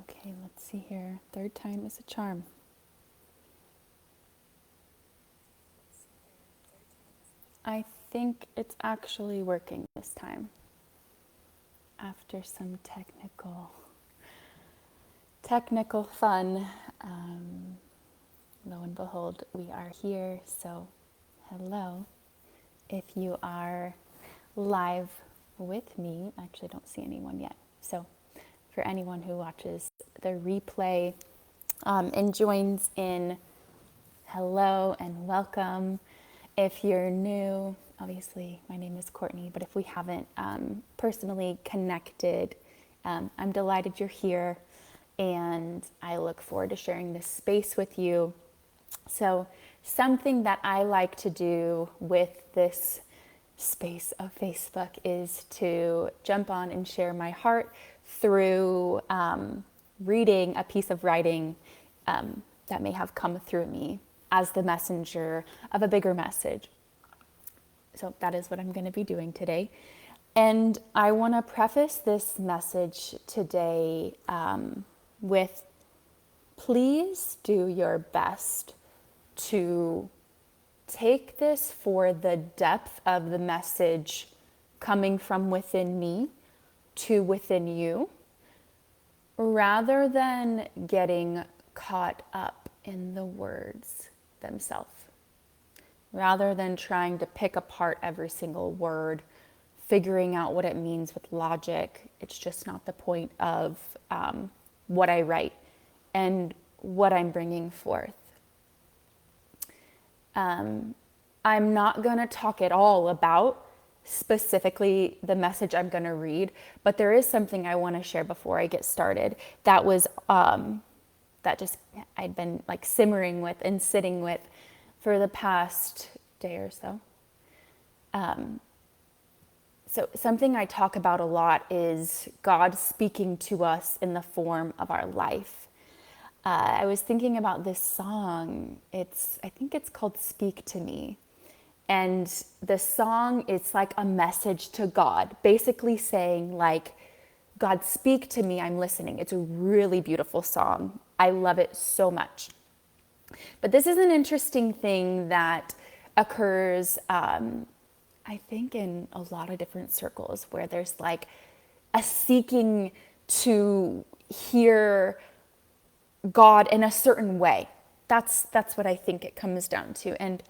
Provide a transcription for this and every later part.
Okay, let's see here. Third time is a charm. I think it's actually working this time. After some technical fun, lo and behold, we are here. So, hello. If you are live with me, I actually don't see anyone yet. So, for anyone who watches the replay and joins in, hello and welcome. If you're new, obviously my name is Courtney, but if we haven't personally connected, I'm delighted you're here and I look forward to sharing this space with you. So, something that I like to do with this space of Facebook is to jump on and share my heart through reading a piece of writing that may have come through me as the messenger of a bigger message. So that is what I'm going to be doing today. And I want to preface this message today with please do your best to take this for the depth of the message coming from within me to within you, rather than getting caught up in the words themselves. Rather than trying to pick apart every single word, figuring out what it means with logic, it's just not the point of what I write and what I'm bringing forth. I'm not going to talk at all about specifically the message I'm going to read, but there is something I want to share before I get started that was that just I'd been like simmering with and sitting with for the past day or so. So something I talk about a lot is God speaking to us in the form of our life. I was thinking about this song. I think it's called Speak to Me. And the song, it's like a message to God, basically saying like, God, speak to me, I'm listening. It's a really beautiful song. I love it so much. But this is an interesting thing that occurs, I think, in a lot of different circles where there's like a seeking to hear God in a certain way. That's what I think it comes down to. And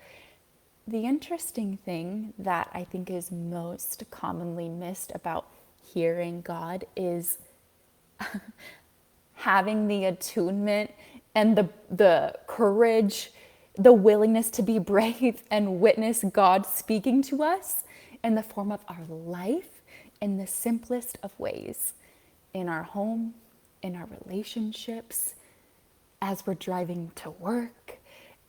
the interesting thing that I think is most commonly missed about hearing God is having the attunement and the courage, the willingness to be brave and witness God speaking to us in the form of our life in the simplest of ways, in our home, in our relationships, as we're driving to work,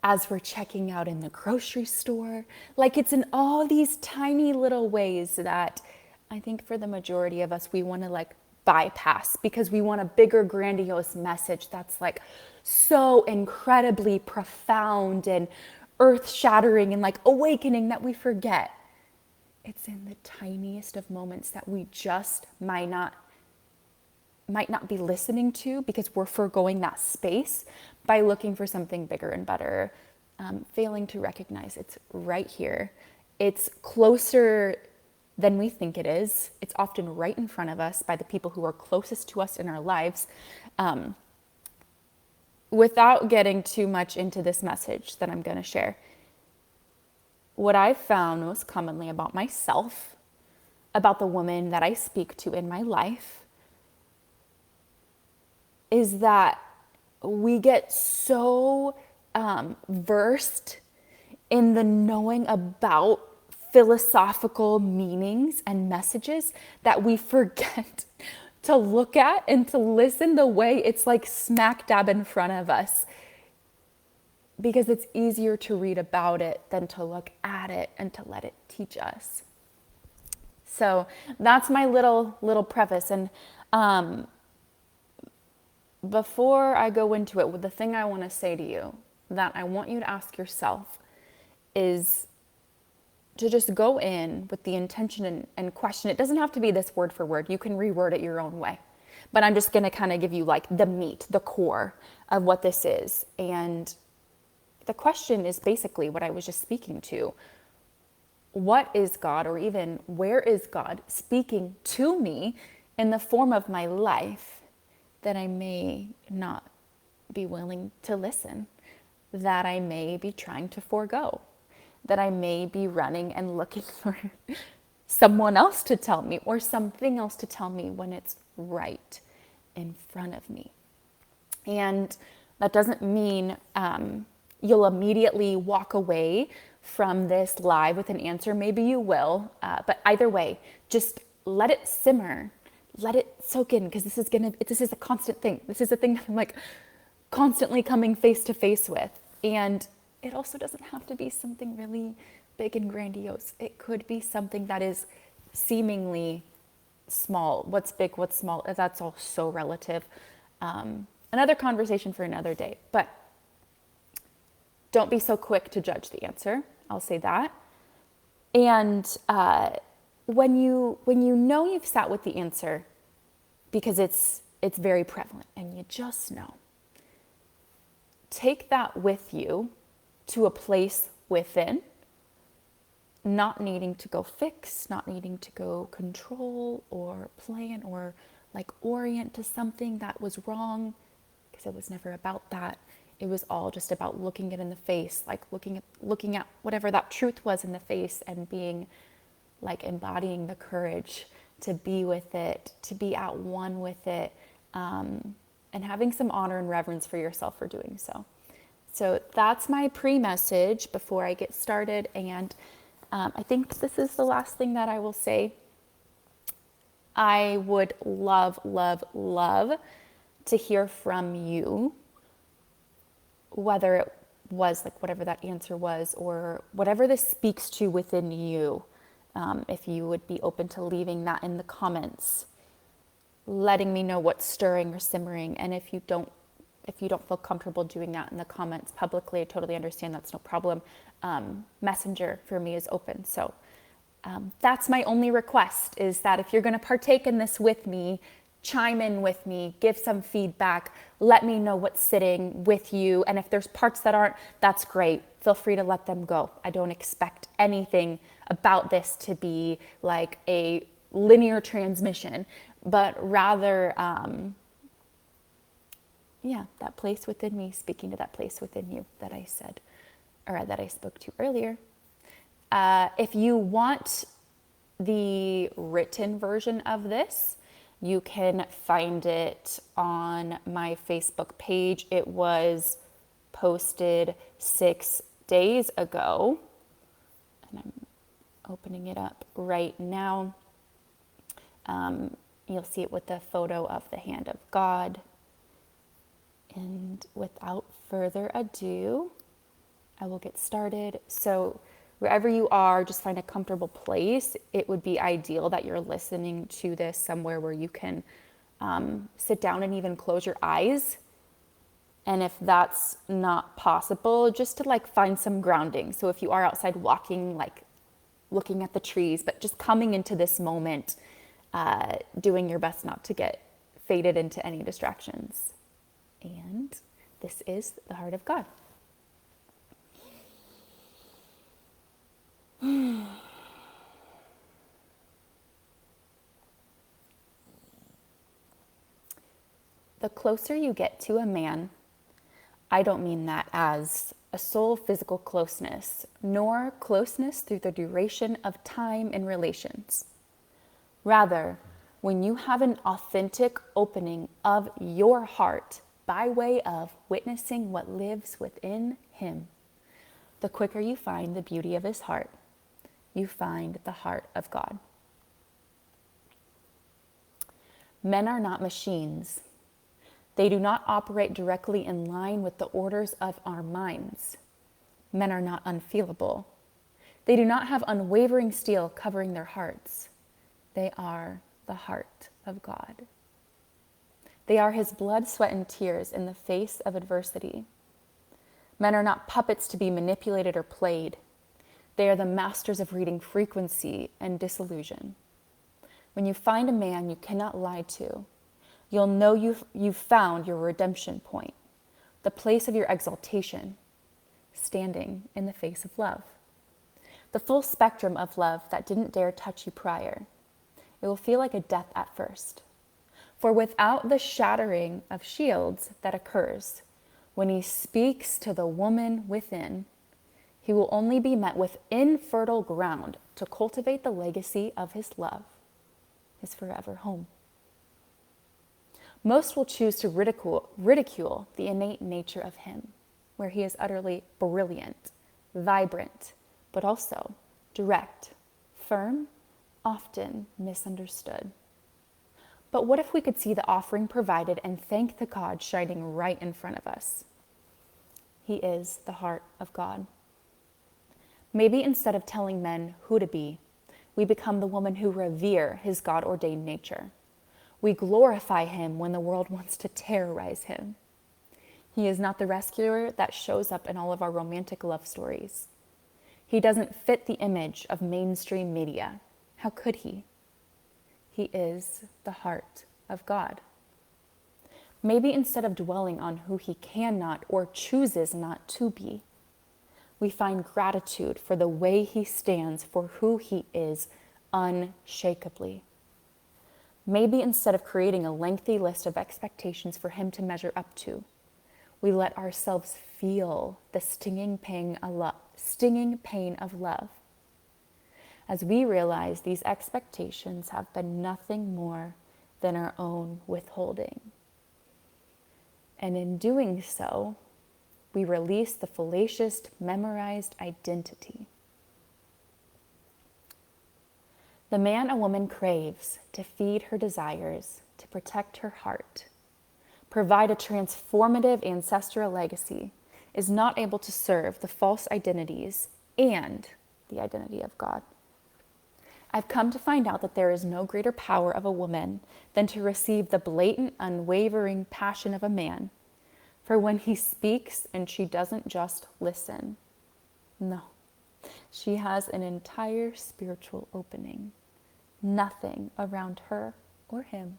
as we're checking out in the grocery store. Like it's in all these tiny little ways that I think for the majority of us, we want to like bypass because we want a bigger, grandiose message that's like so incredibly profound and earth-shattering and like awakening that we forget. It's in the tiniest of moments that we just might not be listening to because we're foregoing that space by looking for something bigger and better, failing to recognize it's right here. It's closer than we think it is. It's often right in front of us by the people who are closest to us in our lives. Without getting too much into this message that I'm going to share, what I've found most commonly about myself, about the woman that I speak to in my life, is that we get so versed in the knowing about philosophical meanings and messages that we forget to look at and to listen the way it's like smack dab in front of us, because it's easier to read about it than to look at it and to let it teach us. So that's my little preface. And before I go into it, the thing I want to say to you that I want you to ask yourself is to just go in with the intention and question. It doesn't have to be this word for word. You can reword it your own way. But I'm just going to kind of give you like the meat, the core of what this is. And the question is basically what I was just speaking to. What is God, or even where is God speaking to me in the form of my life that I may not be willing to listen, that I may be trying to forego, that I may be running and looking for someone else to tell me or something else to tell me when it's right in front of me. And that doesn't mean you'll immediately walk away from this live with an answer. Maybe you will, but either way, just let it simmer, let it soak in, because this is a constant thing. This is a thing that I'm like constantly coming face to face with. And it also doesn't have to be something really big and grandiose. It could be something that is seemingly small. What's big, what's small, that's all so relative. Another conversation for another day. But don't be so quick to judge the answer. I'll say that. And when you know you've sat with the answer, because it's very prevalent and you just know, take that with you to a place within, not needing to go fix, not needing to go control or plan or like orient to something that was wrong, because it was never about that. It was all just about looking it in the face, like looking at whatever that truth was in the face, and being like embodying the courage to be with it, to be at one with it, and having some honor and reverence for yourself for doing so. So that's my pre-message before I get started. And I think this is the last thing that I will say. I would love, love, love to hear from you, whether it was like whatever that answer was or whatever this speaks to within you. If you would be open to leaving that in the comments, letting me know what's stirring or simmering. And if you don't feel comfortable doing that in the comments publicly, I totally understand. That's no problem. Messenger for me is open. So that's my only request, is that if you're going to partake in this with me, chime in with me, give some feedback, let me know what's sitting with you. And if there's parts that aren't, that's great. Feel free to let them go. I don't expect anything about this to be like a linear transmission, but rather, that place within me speaking to that place within you that I said, or that I spoke to earlier. If you want the written version of this, you can find it on my Facebook page. It was posted 6 days ago, and I'm opening it up right now. You'll see it with the photo of the hand of God. And without further ado, I will get started. So wherever you are, just find a comfortable place. It would be ideal that you're listening to this somewhere where you can sit down and even close your eyes. And if that's not possible, just to like find some grounding. So if you are outside walking, like looking at the trees, but just coming into this moment, doing your best not to get faded into any distractions. And this is the heart of God. The closer you get to a man, I don't mean that as a soul physical closeness, nor closeness through the duration of time in relations. Rather, when you have an authentic opening of your heart by way of witnessing what lives within him, the quicker you find the beauty of his heart, you find the heart of God. Men are not machines. They do not operate directly in line with the orders of our minds. Men are not unfeelable. They do not have unwavering steel covering their hearts. They are the heart of God. They are his blood, sweat, and tears in the face of adversity. Men are not puppets to be manipulated or played. They are the masters of reading frequency and disillusion. When you find a man you cannot lie to, You'll know you've found your redemption point, the place of your exaltation, standing in the face of love. The full spectrum of love that didn't dare touch you prior. It will feel like a death at first. For without the shattering of shields that occurs when he speaks to the woman within, he will only be met with infertile ground to cultivate the legacy of his love, his forever home. Most will choose to ridicule the innate nature of him, where he is utterly brilliant, vibrant, but also direct, firm, often misunderstood. But what if we could see the offering provided and thank the God shining right in front of us? He is the heart of God. Maybe instead of telling men who to be, we become the woman who revere his God-ordained nature. We glorify him when the world wants to terrorize him. He is not the rescuer that shows up in all of our romantic love stories. He doesn't fit the image of mainstream media. How could he? He is the heart of God. Maybe instead of dwelling on who he cannot or chooses not to be, we find gratitude for the way he stands for who he is unshakably. Maybe instead of creating a lengthy list of expectations for him to measure up to, we let ourselves feel the stinging pain of love as we realize these expectations have been nothing more than our own withholding. And in doing so, we release the fallacious, memorized identity. The man a woman craves to feed her desires, to protect her heart, provide a transformative ancestral legacy, is not able to serve the false identities and the identity of God. I've come to find out that there is no greater power of a woman than to receive the blatant, unwavering passion of a man. For when he speaks and she doesn't just listen, no, she has an entire spiritual opening. Nothing around her or him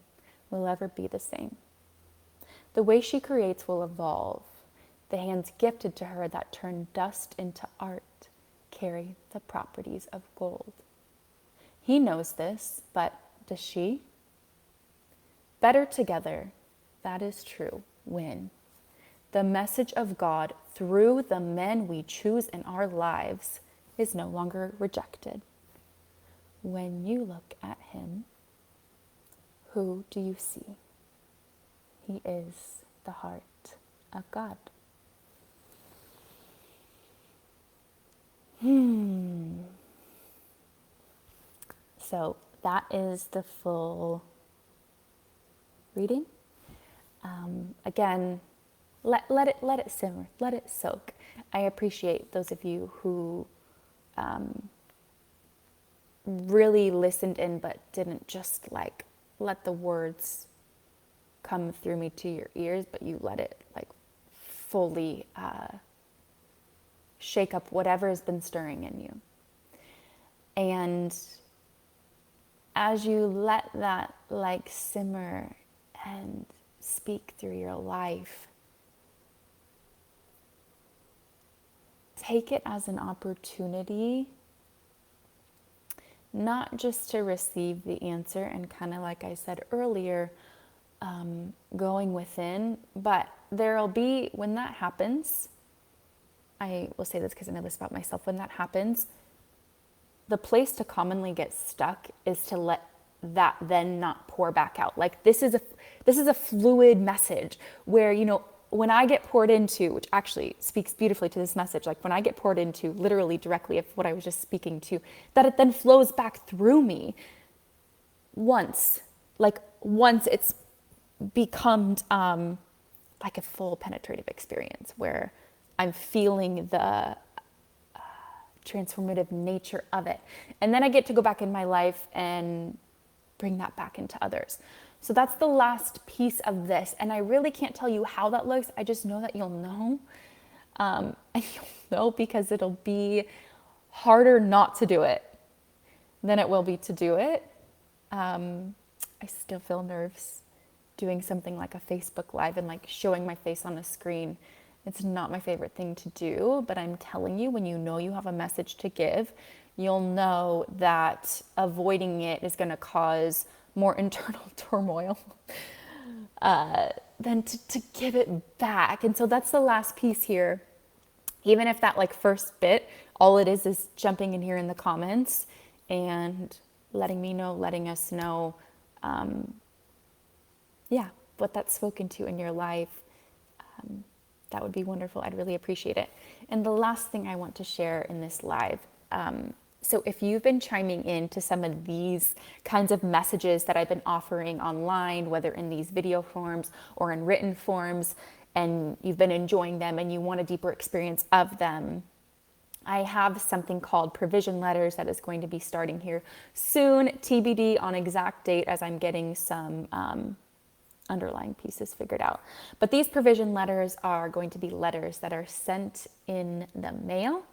will ever be the same. The way she creates will evolve. The hands gifted to her that turn dust into art carry the properties of gold. He knows this, but does she? Better together, that is true, when the message of God through the men we choose in our lives is no longer rejected. When you look at him, who do you see? He is the heart of God. So that is the full reading. Again, let it simmer, let it soak. I appreciate those of you who really listened in, but didn't just like let the words come through me to your ears, but you let it like fully shake up whatever has been stirring in you. And as you let that like simmer and speak through your life, take it as an opportunity not just to receive the answer and kind of like I said earlier, going within, but there'll be, when that happens, I will say this because I know this about myself, when that happens, the place to commonly get stuck is to let that then not pour back out. Like this is a fluid message where, you know, when I get poured into, which actually speaks beautifully to this message, like when I get poured into literally directly of what I was just speaking to, that it then flows back through me once it's become like a full penetrative experience where I'm feeling the transformative nature of it. And then I get to go back in my life and bring that back into others. So that's the last piece of this. And I really can't tell you how that looks. I just know that you'll know. And you'll know because it'll be harder not to do it than it will be to do it. I still feel nerves doing something like a Facebook Live and like showing my face on a screen. It's not my favorite thing to do, but I'm telling you, when you know you have a message to give, you'll know that avoiding it is going to cause more internal turmoil than to give it back. And so that's the last piece here. Even if that like first bit, all it is jumping in here in the comments and letting me know, letting us know, yeah, what that's spoken to in your life. That would be wonderful. I'd really appreciate it. And the last thing I want to share in this live, so if you've been chiming in to some of these kinds of messages that I've been offering online, whether in these video forms or in written forms, and you've been enjoying them and you want a deeper experience of them, I have something called provision letters that is going to be starting here soon, TBD on exact date as I'm getting some underlying pieces figured out. But these provision letters are going to be letters that are sent in the mail.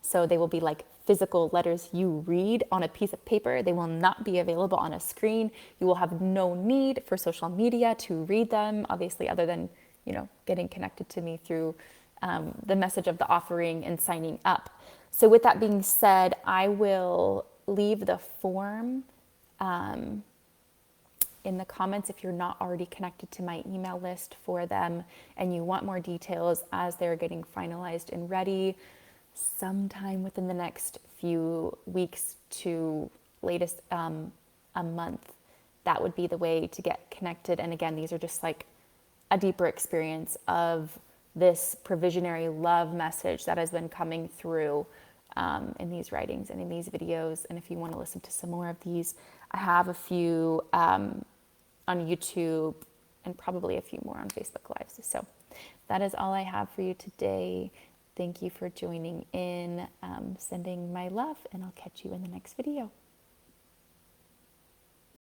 So they will be like physical letters you read on a piece of paper. They will not be available on a screen. You will have no need for social media to read them, obviously, other than, you know, getting connected to me through the message of the offering and signing up. So with that being said, I will leave the form in the comments if you're not already connected to my email list for them and you want more details as they're getting finalized and ready sometime within the next few weeks to latest a month. That would be the way to get connected. And again, these are just like a deeper experience of this provisionary love message that has been coming through in these writings and in these videos. And if you want to listen to some more of these, I have a few on YouTube and probably a few more on Facebook Lives. So that is all I have for you today. Thank you for joining in, sending my love, and I'll catch you in the next video.